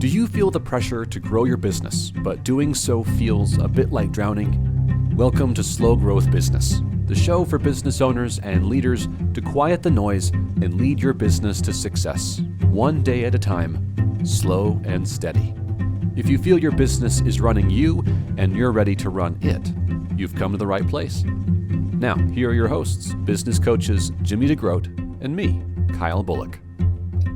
Do you feel the pressure to grow your business, but doing so feels a bit like drowning? Welcome to Slow Growth Business, the show for business owners and leaders to quiet the noise and lead your business to success, one day at a time, slow and steady. If you feel your business is running you and you're ready to run it, you've come to the right place. Now, here are your hosts, business coaches Jimmy DeGroat and me, Kyle Bullock.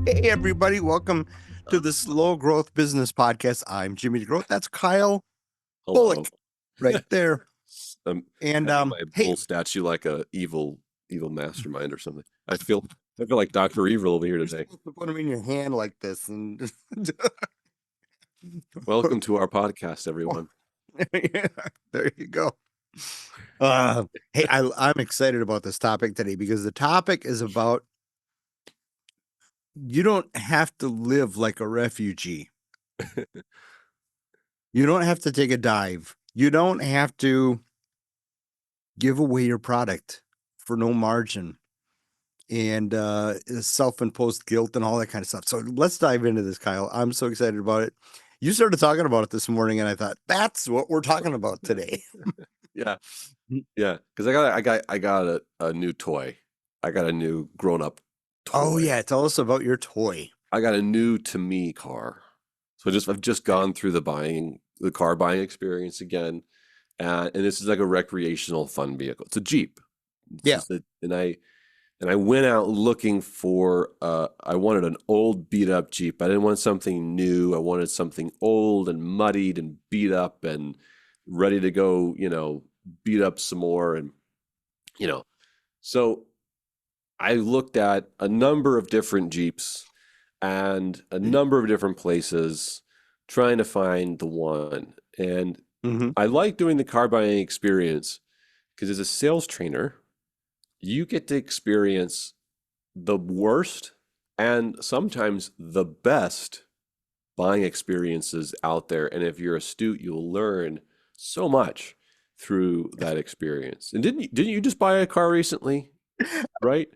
Hey, everybody. Welcome to the Slow Growth Business Podcast. I'm Jimmy DeGroat. That's Kyle Bullock right there. And my bull statue like a evil mastermind or something. I feel like Dr. Evil over here today. Put them in your hand like this. And Welcome to our podcast, everyone. There you go. Hey, I'm excited about this topic today because the topic is about you don't have to live like a refugee. You don't have to take a dive. You don't have to give away your product for no margin and self-imposed guilt and all that kind of stuff. So let's dive into this, Kyle. I'm so excited about it. You started talking about it this morning, and I thought that's what we're talking about today. Yeah, because I got a new toy. I got a new grown-up toy. Oh yeah, tell us about your toy. I got a new to me car. So I've just gone through the car buying experience again, and this is like a recreational fun vehicle. It's a Jeep. And I went out looking for, I wanted an old beat up Jeep. I didn't want something new. I wanted something old and muddied and beat up and ready to go, beat up some more. And, so I looked at a number of different Jeeps and a number of different places trying to find the one. And I like doing the car buying experience because as a sales trainer, you get to experience the worst and sometimes the best buying experiences out there. And if you're astute, you'll learn so much through that experience. And didn't you just buy a car recently? Right?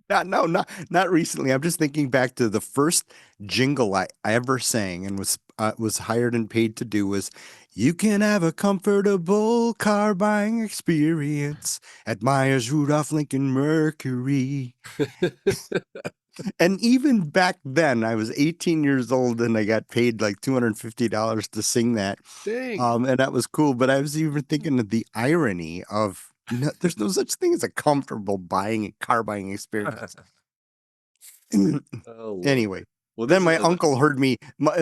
Not recently. I'm just thinking back to the first jingle I ever sang and was hired and paid to do was, "You can have a comfortable car buying experience at Myers Rudolph Lincoln Mercury." And even back then, I was 18 years old and I got paid like $250 to sing that. Dang. And that was cool. But I was even thinking of the irony of there's no such thing as a comfortable car buying experience. Anyway, well, then my uncle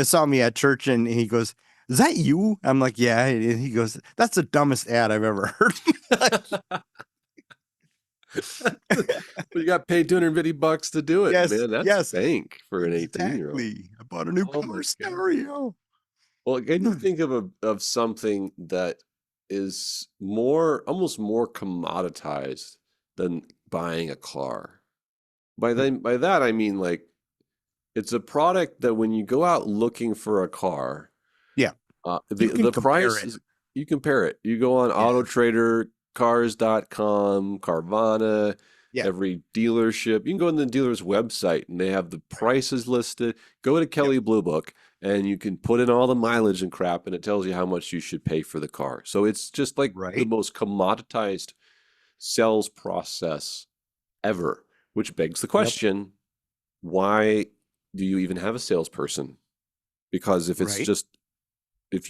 saw me at church and he goes, "Is that you?" I'm like, "Yeah." And he goes, "That's the dumbest ad I've ever heard." You got paid $250 to do it, yes, man. That's bank for an 18-year-old. Exactly. I bought a new car stereo. Well, can you think of something that is almost more commoditized than buying a car? By that I mean like it's a product that when you go out looking for a car, the price is, you compare it. You go on AutoTrader, Cars.com, Carvana, every dealership. You can go on the dealer's website and they have the prices listed. Go to Kelley Blue Book and you can put in all the mileage and crap and it tells you how much you should pay for the car. So it's just like the most commoditized sales process ever, which begs the question, why do you even have a salesperson? Because if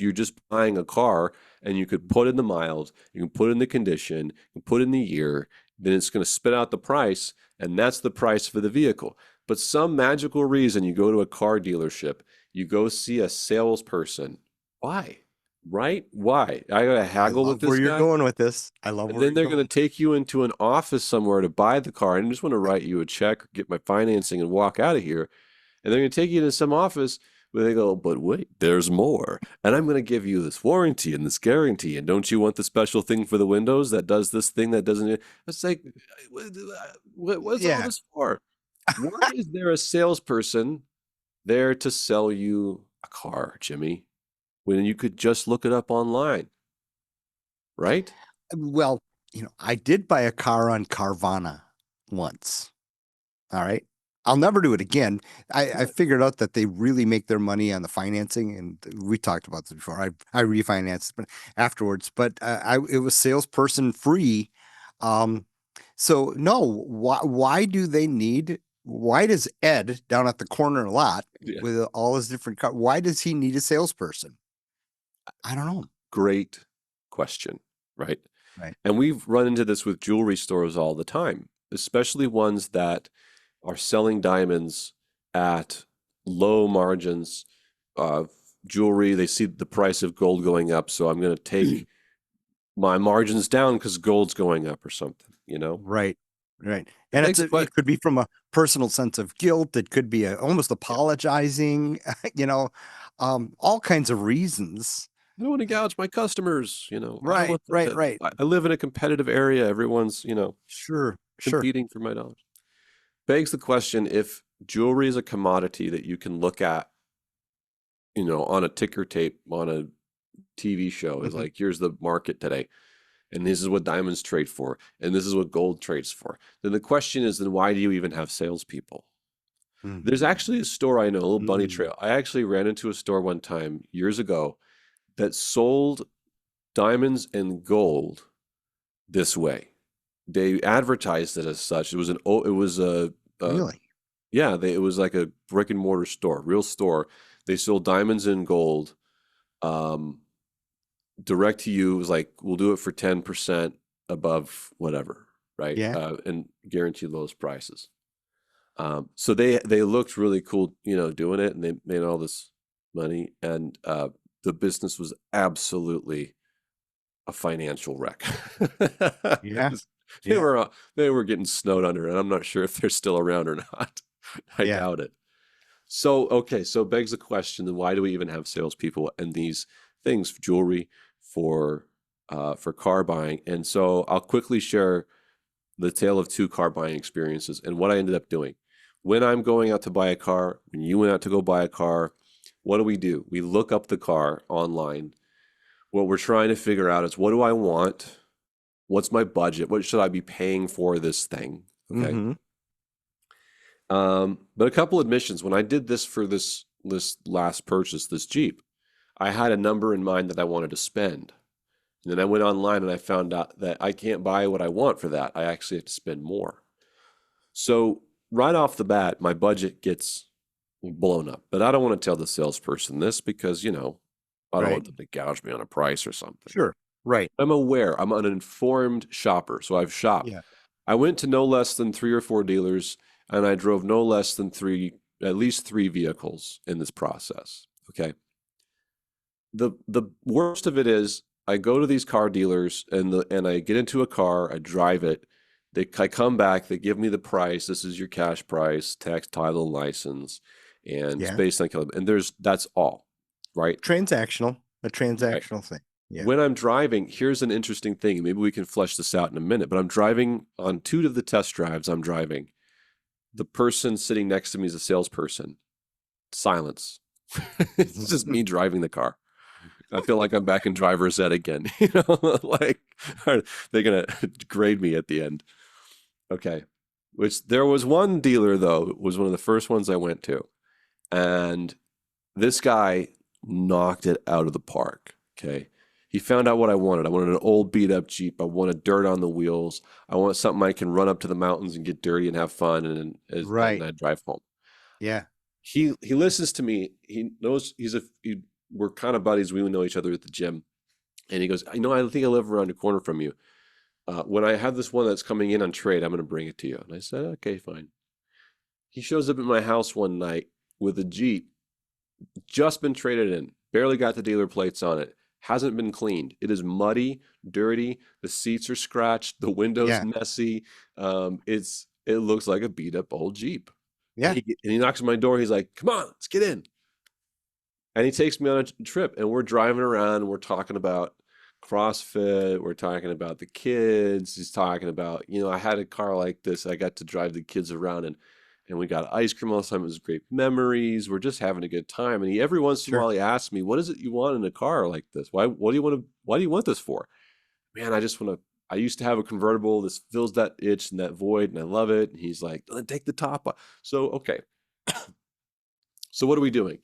you're just buying a car and you could put in the miles, you can put in the condition, you can put in the year, then it's going to spit out the price, and that's the price for the vehicle. But some magical reason you go to a car dealership, you go see a salesperson. Why? Right? Why? I got to haggle with this where you're guy? going with this. I love And then they're going to take you into an office somewhere to buy the car. And I just want to write you a check, get my financing, and walk out of here. And they're going to take you to some office where they go, "But wait, there's more. And I'm going to give you this warranty and this guarantee. And don't you want the special thing for the windows that does this thing that doesn't?" It's like, what's all this for? Why is there a salesperson there to sell you a car, Jimmy, when you could just look it up online? Right? Well, I did buy a car on Carvana once. All right. I'll never do it again. I figured out that they really make their money on the financing, and we talked about this before. I refinanced but afterwards, but it was salesperson free. Um, so no, why do they need? Why does Ed down at the corner lot Yeah. with all his different cars? Why does he need a salesperson? I don't know. Great question, right? Right. And we've run into this with jewelry stores all the time, especially ones that are selling diamonds at low margins of jewelry. They see the price of gold going up, so I'm going to take my margins down because gold's going up or something, you know? Right. Right. It And makes it could be from a personal sense of guilt. It could be almost apologizing, all kinds of reasons. I don't want to gouge my customers, I don't Right, want them right, to, right. I live in a competitive area. Everyone's, Sure, sure. competing for my dollars. Begs the question, if jewelry is a commodity that you can look at, on a ticker tape, on a TV show, is Mhm. like, here's the market today, and this is what diamonds trade for, and this is what gold trades for. Then the question is, then why do you even have salespeople? There's Mhm. actually a store I know, a little bunny Mm. trail. I actually ran into a store one time years ago that sold diamonds and gold this way. They advertised it as such. It was Really? yeah, it was like a brick and mortar store, real store. They sold diamonds and gold. Um, direct to you. It was like, we'll do it for 10% above whatever, right? Yeah. And guarantee lowest prices. So they looked really cool, doing it, and they made all this money, and the business was absolutely a financial wreck. Yeah. They Yeah. were getting snowed under, and I'm not sure if they're still around or not. I Yeah. doubt it. So, okay, so it begs the question, then why do we even have salespeople and these things, jewelry for car buying? And so I'll quickly share the tale of two car buying experiences and what I ended up doing. When I'm going out to buy a car, when you went out to go buy a car, what do? We look up the car online. What we're trying to figure out is, what do I want? What's my budget? What should I be paying for this thing? Okay. Mm-hmm. But a couple admissions, when I did this for this last purchase, this Jeep, I had a number in mind that I wanted to spend. And then I went online and I found out that I can't buy what I want for that. I actually have to spend more. So right off the bat, my budget gets blown up. But I don't want to tell the salesperson this because, I don't Right. want them to gouge me on a price or something. Sure. Right. I'm aware. I'm an informed shopper, so I've shopped. Yeah. I went to no less than 3 or 4 dealers, and I drove no less than at least 3 vehicles in this process. Okay. The worst of it is, I go to these car dealers and I get into a car, I drive it. I come back, they give me the price. This is your cash price, tax, title, and license, and it's Yeah. based on and that's all, right? A transactional thing. Yeah. When I'm driving, here's an interesting thing. Maybe we can flesh this out in a minute, but I'm driving on 2 of the test drives. I'm driving. The person sitting next to me is a salesperson. Silence. It's just me driving the car. I feel like I'm back in driver's ed again. Like, are they going to grade me at the end? Okay. Which there was one dealer, though, it was one of the first ones I went to. And this guy knocked it out of the park. Okay. He found out what I wanted. I wanted an old beat up Jeep. I wanted dirt on the wheels. I want something I can run up to the mountains and get dirty and have fun and Right. I drive home. Yeah. He listens to me. He knows we're kind of buddies. We know each other at the gym. And he goes, I think I live around the corner from you. When I have this one that's coming in on trade, I'm going to bring it to you. And I said, okay, fine. He shows up at my house one night with a Jeep, just been traded in, barely got the dealer plates on it, hasn't been cleaned. It is muddy, dirty. The seats are scratched. The window's Yeah. messy. It looks like a beat up old Jeep. Yeah. And he knocks on my door. He's like, come on, let's get in. And he takes me on a trip, and we're driving around, and we're talking about CrossFit. We're talking about the kids. He's talking about, I had a car like this. I got to drive the kids around, and we got ice cream all the time. It was great memories. We're just having a good time. And every once in a Sure. while he asks me, what is it you want in a car like this? Why do you want this for? Man, I I used to have a convertible. This fills that itch and that void, and I love it. And he's like, take the top off. So, okay. So what are we doing?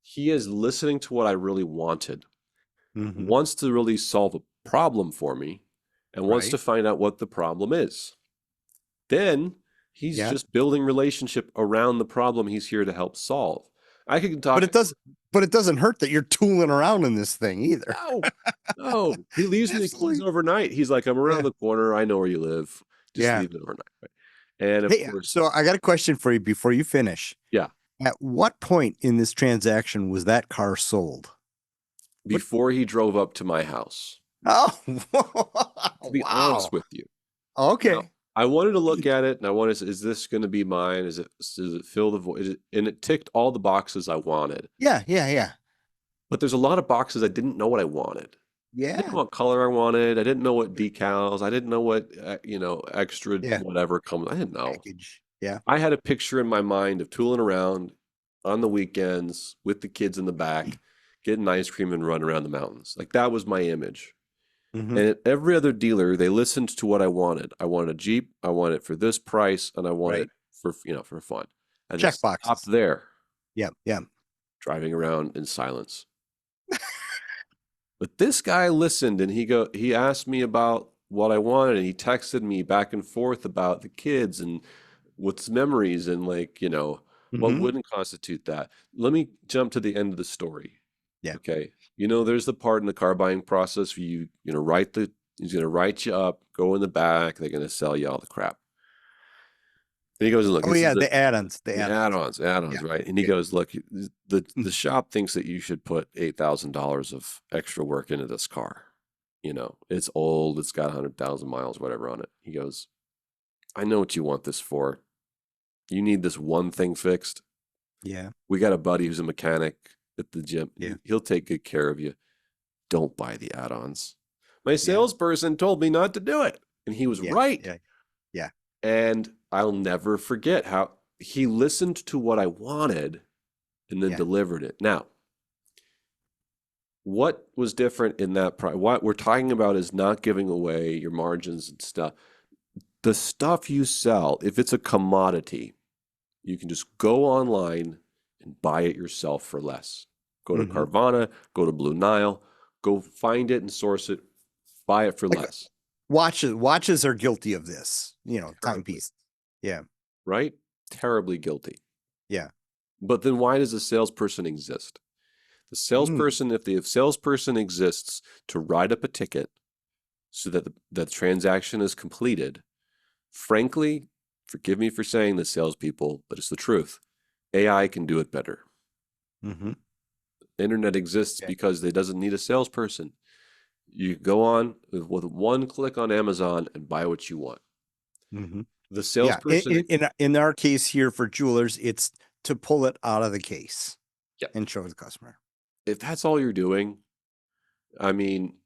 He is listening to what I really wanted, wants to really solve a problem for me, and wants to find out what the problem is. Then he's just building relationship around the problem he's here to help solve. I can talk, but it doesn't hurt that you're tooling around in this thing either. No. He leaves me the keys overnight. He's like, I'm around the corner. I know where you live. Just leave it overnight. Right? And of course, so I got a question for you before you finish. Yeah. At what point in this transaction was that car sold? Before he drove up to my house. Oh, to be honest with you. Okay. Now, I wanted to look at it, and I wanted to, is this going to be mine? Does it fill the void? And it ticked all the boxes I wanted. Yeah. But there's a lot of boxes I didn't know what I wanted. Yeah. I didn't know what color I wanted. I didn't know what decals. I didn't know what extra whatever comes. I didn't know. Package. Yeah. I had a picture in my mind of tooling around on the weekends with the kids in the back, getting ice cream and running around the mountains. Like that was my image. And at every other dealer, they listened to what I wanted. I wanted a Jeep. I wanted it for this price, and I wanted it for fun. And check boxes up there. Yeah. Driving around in silence. But this guy listened, and he asked me about what I wanted, and he texted me back and forth about the kids and what's memories and what wouldn't constitute that. Let me jump to the end of the story. Yeah. Okay. There's the part in the car buying process where he's going to write you up, go in the back, they're going to sell you all the crap. And he goes, look, the add-ons, right? And he goes, look, the shop thinks that you should put $8,000 of extra work into this car. It's old, it's got 100,000 miles, whatever on it. He goes, I know what you want this for. You need this one thing fixed. Yeah. We got a buddy who's a mechanic at the gym. Yeah. He'll take good care of you. Don't buy the add-ons. My salesperson told me not to do it. And he was right. Yeah. And I'll never forget how he listened to what I wanted and then delivered it. Now, what was different in that price? What we're talking about is not giving away your margins and stuff. The stuff you sell, if it's a commodity, you can just go online and buy it yourself for less. Go to Carvana, go to Blue Nile, go find it and source it, buy it for less. Watches are guilty of this, timepiece. Yeah. Right? Terribly guilty. Yeah. But then why does a salesperson exist? The salesperson, if the salesperson exists to write up a ticket so that the transaction is completed, frankly, forgive me for saying this, salespeople, but it's the truth. AI can do it better. The internet exists because it doesn't need a salesperson. You go on with one click on Amazon and buy what you want. The salesperson, in our case here for jewelers, it's to pull it out of the case and show the customer. If that's all you're doing, I mean,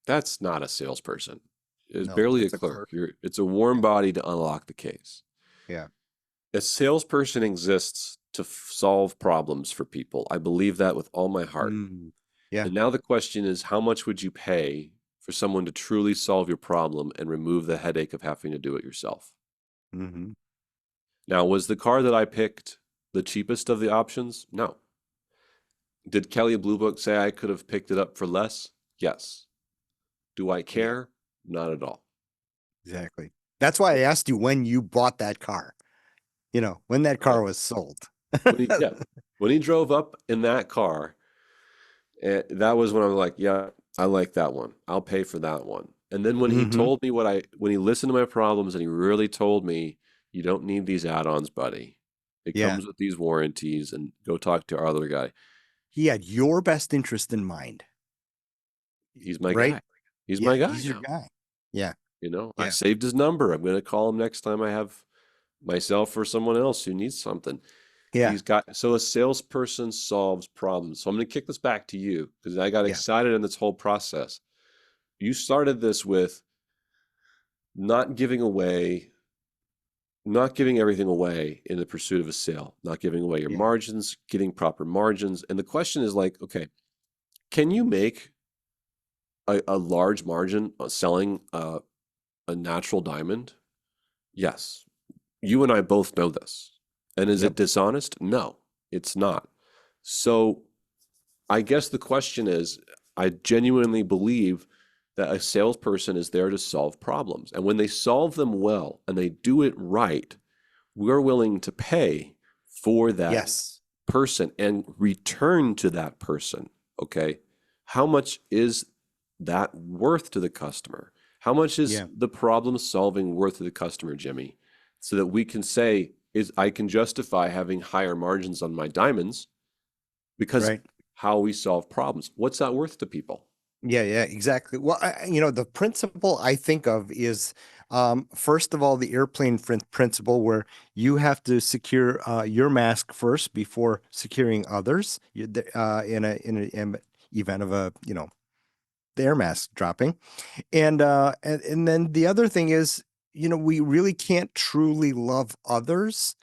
that's not a salesperson. It's barely a clerk. It's a warm body to unlock the case. Yeah. A salesperson exists to solve problems for people. I believe that with all my heart. Yeah. And now the question is, how much would you pay for someone to truly solve your problem and remove the headache of having to do it yourself? Now, was the car that I picked the cheapest of the options? No. Did Kelley Blue Book say I could have picked it up for less? Yes. Do I care? Not at all. Exactly. That's why I asked you when you bought that car. When that car was sold. When he drove up in that car, that was when I was like, yeah, I like that one. I'll pay for that one. And then when he told me when he listened to my problems and he really told me, you don't need these add-ons, buddy. It comes with these warranties, and go talk to our other guy. He had your best interest in mind. He's my guy. He's my guy. He's your guy. Yeah. I saved his number. I'm going to call him next time I have myself or someone else who needs something. Yeah. So a salesperson solves problems. So I'm going to kick this back to you because I got excited in this whole process. You started this with not giving everything away in the pursuit of a sale, not giving away your margins, getting proper margins. And the question is like, okay, can you make a large margin on selling a natural diamond? Yes. You and I both know this. And is it Yep. dishonest? No, it's not. So I guess the question is, I genuinely believe that a salesperson is there to solve problems. And when they solve them well and they do it right, we're willing to pay for that Yes. person and return to that person. Okay. How much is that worth to the customer? How much is Yeah. the problem solving worth to the customer, Jimmy? So that we can say, is I can justify having higher margins on my diamonds because Right. how we solve problems. What's that worth to people? Yeah, yeah, exactly. Well, the principle I think of is, first of all, the airplane principle, where you have to secure your mask first before securing others. In an event of the air mask dropping, and then the other thing is, we really can't truly love others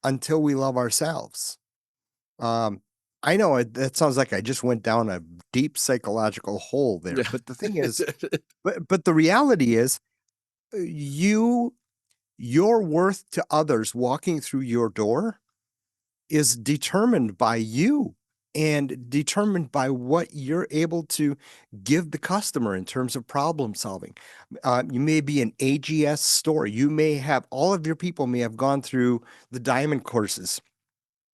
until we love ourselves. Um, I know that sounds like I just went down a deep psychological hole there, but the thing is, but the reality is, you your worth to others walking through your door is determined by you and determined by what you're able to give the customer in terms of problem solving. You may be an AGS store. You may have all of your people may have gone through the diamond courses,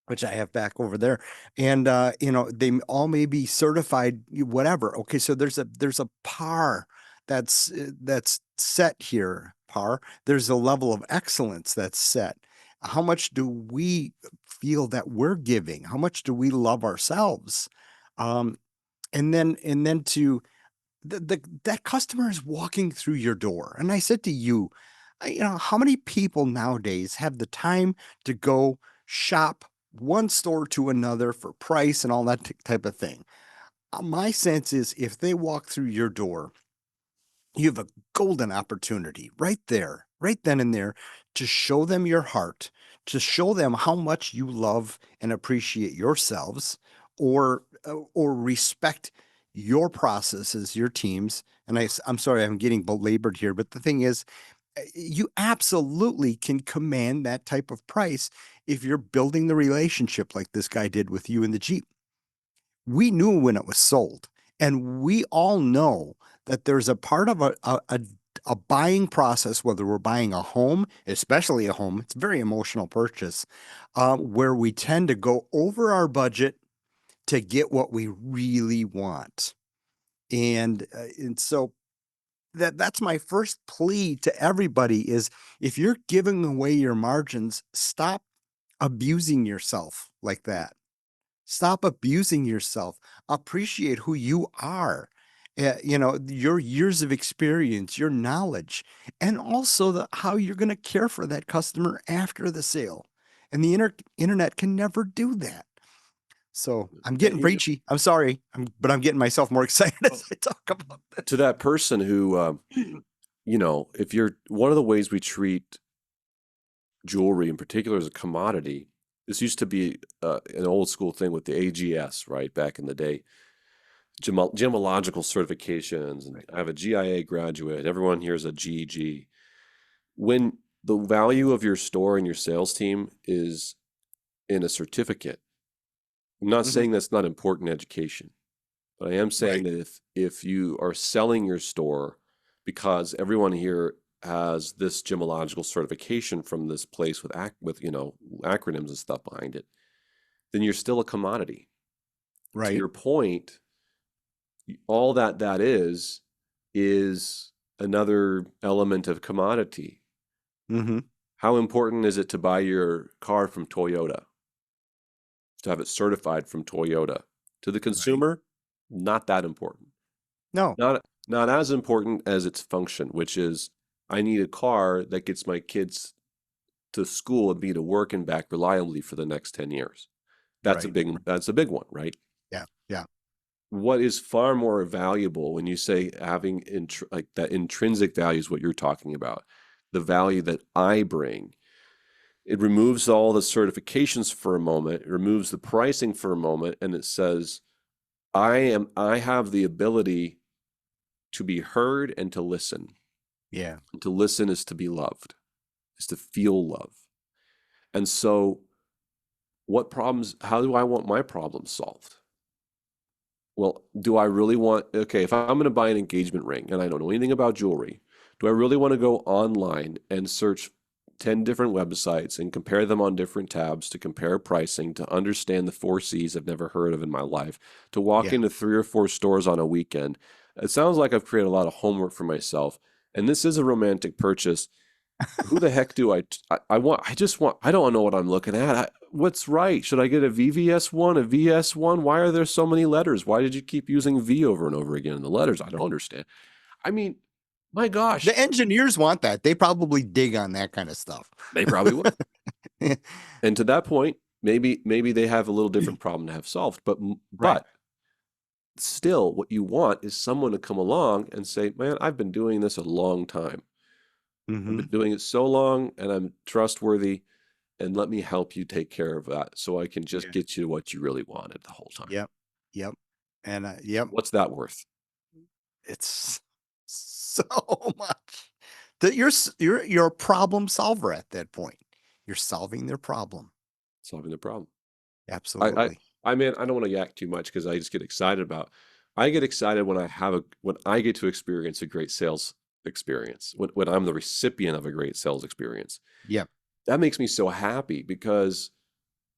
which I have back over there. And they all may be certified, whatever. Okay, so there's a par that's set here, par. There's a level of excellence that's set. How much do we feel that we're giving? How much do we love ourselves? Um, and then to that customer is walking through your door. And I said to you, how many people nowadays have the time to go shop one store to another for price and all that type of thing? My sense is, if they walk through your door, you have a golden opportunity right there, right then and there, to show them your heart, to show them how much you love and appreciate yourselves, or respect your processes, your teams. And I'm sorry, I'm getting belabored here, but the thing is, you absolutely can command that type of price if you're building the relationship like this guy did with you in the Jeep. We knew when it was sold, and we all know that there's a part of a buying process, whether we're buying a home, especially a home, it's a very emotional purchase, where we tend to go over our budget to get what we really want. And so that's my first plea to everybody is, if you're giving away your margins, stop abusing yourself like that. Stop abusing yourself. Appreciate who you are. Your years of experience, your knowledge, and also how you're going to care for that customer after the sale. And the internet can never do that. So I'm getting And, preachy. I'm sorry, but I'm getting myself more excited as I talk about this. to that person who, if you're one of the ways we treat jewelry in particular as a commodity, this used to be an old school thing with the AGS, right? Back in the day, gemological certifications. And I have a GIA graduate. Everyone here is a GG. When the value of your store and your sales team is in a certificate, I'm not Mhm. saying that's not important education, but I am saying Right. that if you are selling your store because everyone here has this gemological certification from this place with acronyms and stuff behind it, then you're still a commodity. To Right. your point, all that is another element of commodity. Mm-hmm. How important is it to buy your car from Toyota? To have it certified from Toyota? To the consumer, not that important. No. Not as important as its function, which is, I need a car that gets my kids to school and me to work and back reliably for the next 10 years. That's a Right. big one, right? Yeah. Yeah. What is far more valuable when you say having like that intrinsic value is what you're talking about, the value that I bring. It removes all the certifications for a moment, it removes the pricing for a moment, and it says, I have the ability to be heard and to listen. Yeah. And to listen is to be loved, is to feel love. And so how do I want my problems solved? Well, do I really want, okay, if I'm going to buy an engagement ring and I don't know anything about jewelry, do I really want to go online and search 10 different websites and compare them on different tabs to compare pricing, to understand the 4Cs I've never heard of in my life, to walk Yeah. into 3 or 4 stores on a weekend? It sounds like I've created a lot of homework for myself. And this is a romantic purchase. Who the heck do I want? I don't know what I'm looking at. What's right? Should I get a VVS1, a VS1? Why are there so many letters? Why did you keep using V over and over again in the letters? I don't understand. I mean, my gosh, The engineers want that. They probably dig on that kind of stuff. they probably would. And to that point, maybe they have a little different problem to have solved. But Right. still, what you want is someone to come along and say, man, I've been doing this a long time. I've Mm-hmm. been doing it so long and I'm trustworthy, and let me help you take care of that so I can just Yeah. get you what you really wanted the whole time. Yep. Yep. And yep, What's that worth? it's so much that you're a problem solver at that point. You're solving their problem. Solving the problem. Absolutely. I mean, I don't want to yak too much because I just get excited I get excited when I get to experience a great sales experience, when I'm the recipient of a great sales experience. Yep. That makes me so happy because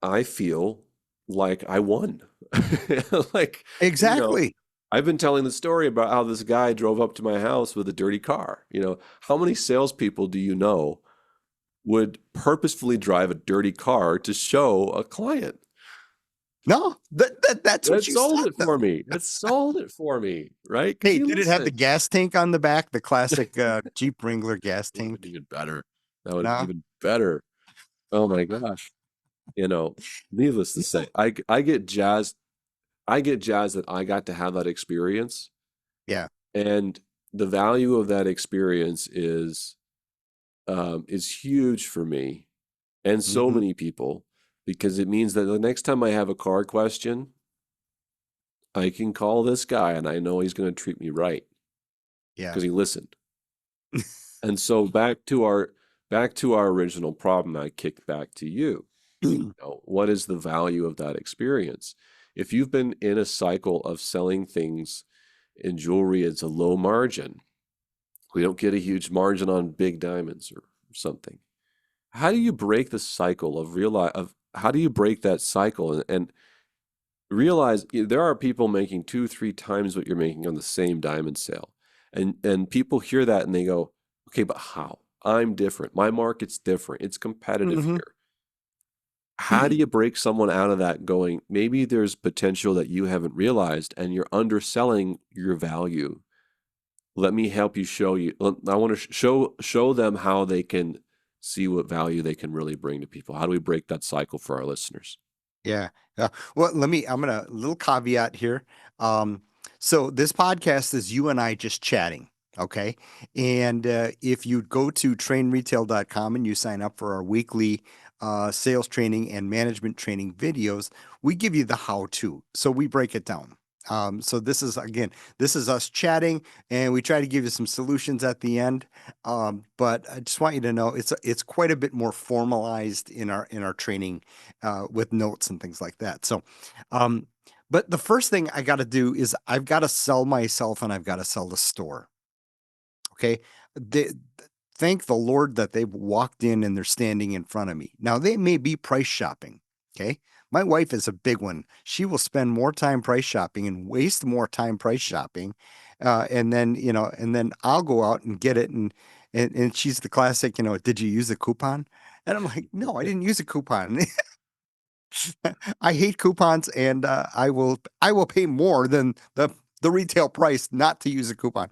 I feel like I won. Like, Exactly. I've been telling the story about how this guy drove up to my house with a dirty car. How many salespeople do you know would purposefully drive a dirty car to show a client? No, that's what That you sold said, it though. for me. It sold it for me, right? 'Cause Hey, he did it have the listened. gas tank on the back? The classic Jeep Wrangler gas That would have tank? been even better. That would have No? been even better. Oh my gosh. Needless to say, I get jazzed. I get jazzed that I got to have that experience. Yeah. And the value of that experience is huge for me and so Mhm. many people, because it means that the next time I have a car question, I can call this guy and I know he's going to treat me right Yeah. because he listened. And so back to our original problem, I kicked back to you. What is the value of that experience? If you've been in a cycle of selling things in jewelry, it's a low margin. We don't get a huge margin on big diamonds or something. How do you break the cycle how do you break that cycle and realize there are people making 2-3 times what you're making on the same diamond sale? And people hear that and they go, okay, but how? I'm different. My market's different. It's competitive Mhm. here. How do you break someone out of that going, maybe there's potential that you haven't realized and you're underselling your value? Let me help you show you. I want to show them how they can see what value they can really bring to people. How do we break that cycle for our listeners? Yeah. Well, I'm gonna little caveat here. So this podcast is you and I just chatting. Okay. And if you go to trainretail.com and you sign up for our weekly sales training and management training videos, we give you the how to. So we break it down. So this is us chatting, and we try to give you some solutions at the end. But I just want you to know it's quite a bit more formalized in our training with notes and things like that. So, but the first thing I got to do is I've got to sell myself and I've got to sell the store. Okay. They, thank the Lord that they've walked in and they're standing in front of me. Now, they may be price shopping. Okay. My wife is a big one. She will spend more time price shopping and waste more time price shopping. And then I'll go out and get it. And she's the classic, did you use a coupon? And I'm like, no, I didn't use a coupon. I hate coupons, and I will pay more than the retail price not to use a coupon.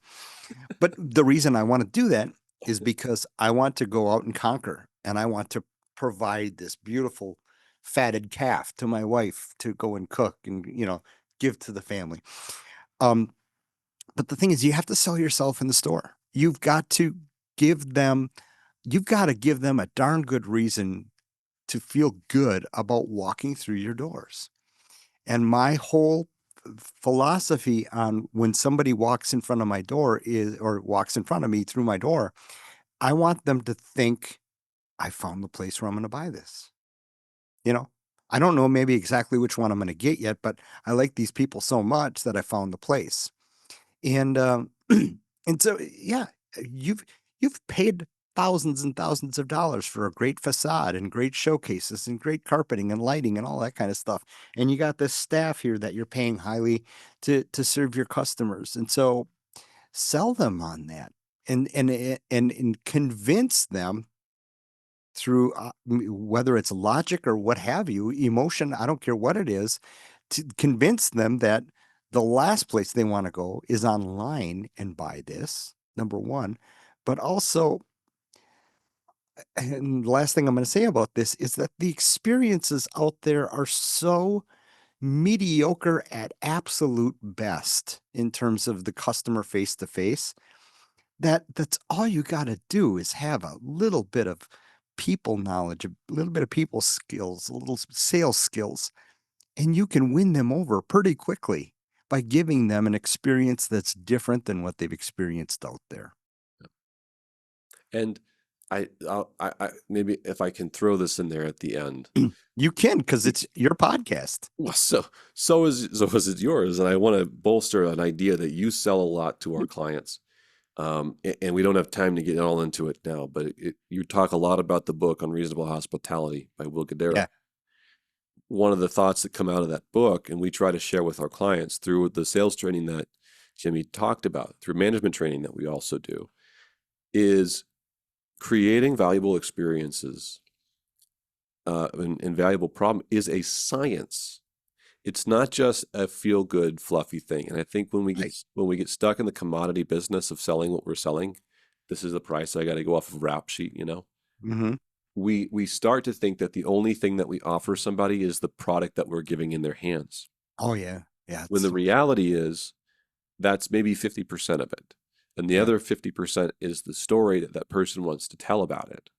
But the reason I want to do that is because I want to go out and conquer, and I want to provide this beautiful fatted calf to my wife to go and cook and give to the family. Um, but the thing is, you have to sell yourself in the store. Give them you've got to give them a darn good reason to feel good about walking through your doors. And my whole philosophy on when somebody walks in front of my door is, or walks in front of me through my door, I want them to think I found the place where I'm going to buy this. You know, I don't know maybe exactly which one I'm going to get yet, but I like these people so much that I found the place. And and so yeah, you've paid thousands and thousands of dollars for a great facade and great showcases and great carpeting and lighting and all that kind of stuff. And you got this staff here that you're paying highly to serve your customers. And so sell them on that and convince them through whether it's logic or what have you, emotion, I don't care what it is, to convince them that the last place they want to go is online and buy this, number one. But also, and the last thing I'm going to say about this is that the experiences out there are so mediocre at absolute best in terms of the customer face to face that that's all you got to do is have a little bit of people knowledge, a little bit of people skills, a little sales skills, and you can win them over pretty quickly by giving them an experience that's different than what they've experienced out there. And I maybe if I can throw this in there at the end. You can, because it's your podcast. Well, so is it yours, and I want to bolster an idea that you sell a lot to our clients. And we don't have time to get all into it now, but you talk a lot about the book Unreasonable Hospitality by Will Guidara. Yeah. One of the thoughts that come out of that book, and we try to share with our clients through the sales training that Jimmy talked about, through management training that we also do, is creating valuable experiences and valuable problem is a science. It's not just a feel-good, fluffy thing. And I think when we get stuck in the commodity business of selling what we're selling, this is the price I got to go off of rap sheet, you know. Mm-hmm. We start to think that the only thing that we offer somebody is the product that we're giving in their hands. Oh yeah, yeah. When the reality is that's maybe 50% of it, and the other 50% is the story that that person wants to tell about it.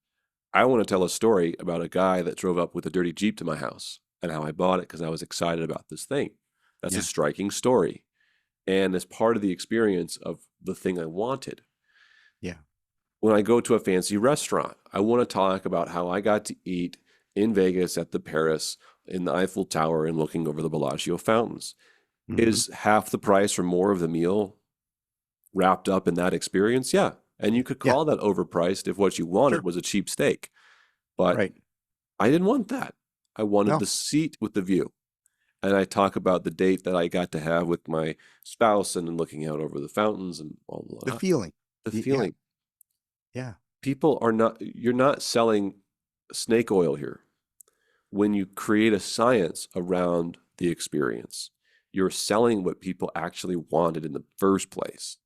I want to tell a story about a guy that drove up with a dirty Jeep to my house and how I bought it because I was excited about this thing. That's a striking story. And as part of the experience of the thing I wanted. Yeah. When I go to a fancy restaurant, I want to talk about how I got to eat in Vegas at the Paris in the Eiffel Tower and looking over the Bellagio fountains. Mm-hmm. Is half the price or more of the meal wrapped up in that experience? Yeah. And you could call that overpriced if what you wanted was a cheap steak. But I didn't want that. I wanted the seat with the view. And I talk about the date that I got to have with my spouse and looking out over the fountains and all of that. The feeling. The feeling. Yeah. People are not, you're not selling snake oil here. When you create a science around the experience, you're selling what people actually wanted in the first place.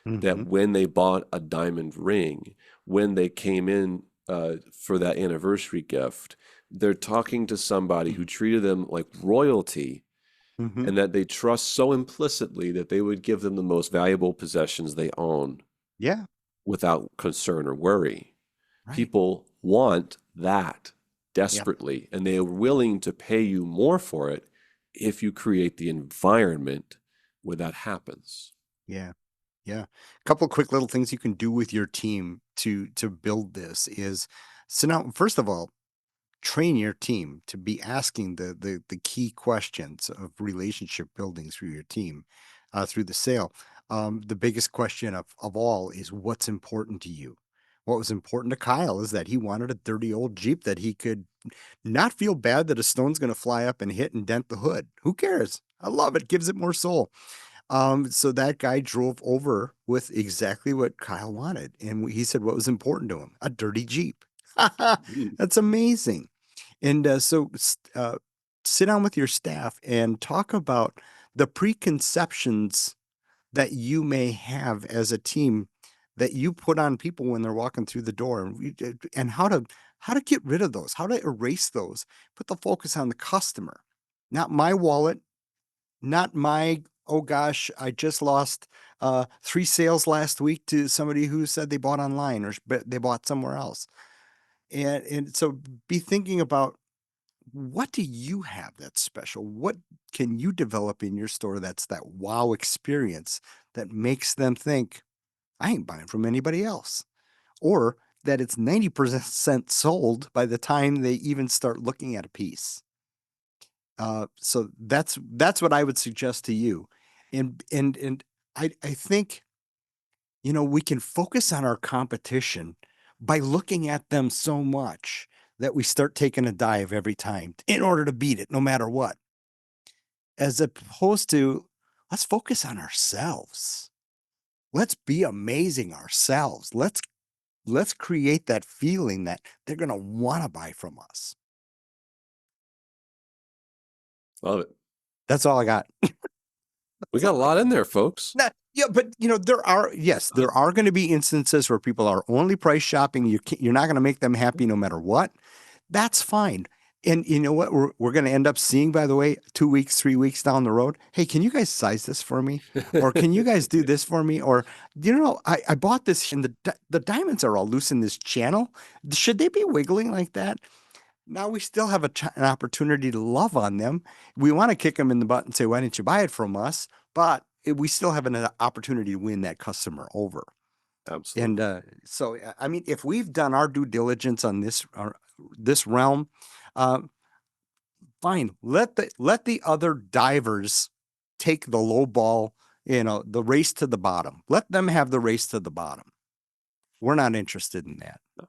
Mm-hmm. That when they bought a diamond ring, when they came in for that anniversary gift, they're talking to somebody who treated them like royalty, and that they trust so implicitly that they would give them the most valuable possessions they own. Yeah. Without concern or worry. Right. People want that desperately, and they are willing to pay you more for it if you create the environment where that happens. Yeah. Yeah. A couple of quick little things you can do with your team to build this is, so now, first of all, train your team to be asking the key questions of relationship building through your team, through the sale. The biggest question of all is what's important to you. What was important to Kyle is that he wanted a dirty old Jeep that he could not feel bad that a stone's going to fly up and hit and dent the hood. Who cares? I love it. Gives it more soul. So that guy drove over with exactly what Kyle wanted. And he said what was important to him, a dirty Jeep. That's amazing. And so sit down with your staff and talk about the preconceptions that you may have as a team that you put on people when they're walking through the door, and how to get rid of those, how to erase those, put the focus on the customer, not my wallet, not my, oh gosh, I just lost 3 sales last week to somebody who said they bought online or they bought somewhere else. And so be thinking about what do you have that's special? What can you develop in your store that's that wow experience that makes them think, I ain't buying from anybody else? Or that it's 90% sold by the time they even start looking at a piece. So that's what I would suggest to you. And I think, we can focus on our competition by looking at them so much that we start taking a dive every time in order to beat it, no matter what. As opposed to, let's focus on ourselves. Let's be amazing ourselves. Let's create that feeling that they're going to want to buy from us. Love it. That's all I got. We got a lot in there, folks. Yeah, but there are going to be instances where people are only price shopping. You're not going to make them happy no matter what. That's fine. And you know what we're going to end up seeing, by the way, 2 weeks, 3 weeks down the road? Hey, can you guys size this for me? Or can you guys do this for me? Or, I bought this and the diamonds are all loose in this channel. Should they be wiggling like that? Now we still have an opportunity to love on them. We want to kick them in the butt and say, why didn't you buy it from us? But we still have an opportunity to win that customer over. Absolutely. And so, I mean, if we've done our due diligence on this realm, fine. Let the other divers take the low ball, the race to the bottom. Let them have the race to the bottom. We're not interested in that. No,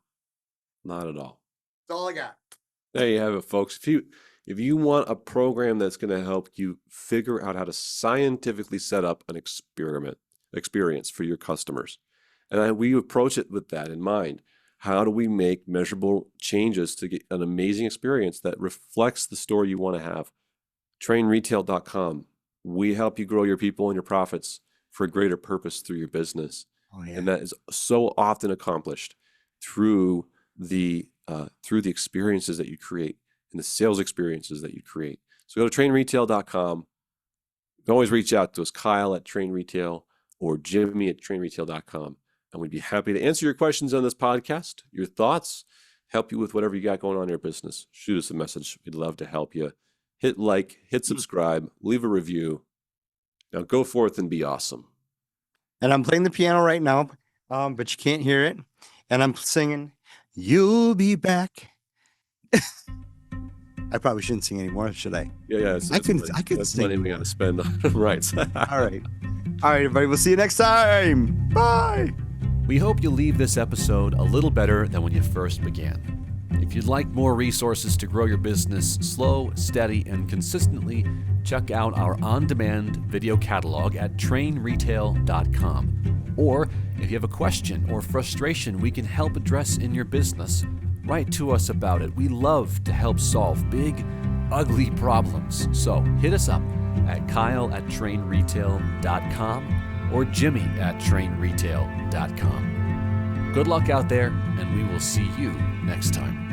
not at all. That's all I got. There you have it, folks. If you want a program that's going to help you figure out how to scientifically set up an experience for your customers, and we approach it with that in mind. How do we make measurable changes to get an amazing experience that reflects the store you want to have? TrainRetail.com. We help you grow your people and your profits for a greater purpose through your business. Oh, yeah. And that is so often accomplished through the experiences that you create and the sales experiences that you create. So go to TrainRetail.com. You can always reach out to us, Kyle at TrainRetail or Jimmy at TrainRetail.com. And we'd be happy to answer your questions on this podcast, your thoughts, help you with whatever you got going on in your business. Shoot us a message. We'd love to help you. Hit like, hit subscribe, leave a review. Now go forth and be awesome. And I'm playing the piano right now, but you can't hear it. And I'm singing, "You'll be back." I probably shouldn't sing anymore, should I? Yeah. I could that's sing money we more. got to spend on rights. All right, everybody. We'll see you next time. Bye. We hope you leave this episode a little better than when you first began. If you'd like more resources to grow your business slow, steady, and consistently, check out our on-demand video catalog at trainretail.com. Or if you have a question or frustration we can help address in your business, write to us about it. We love to help solve big, ugly problems. So hit us up at kyle@trainretail.com or jimmy@trainretail.com. Good luck out there, and we will see you next time.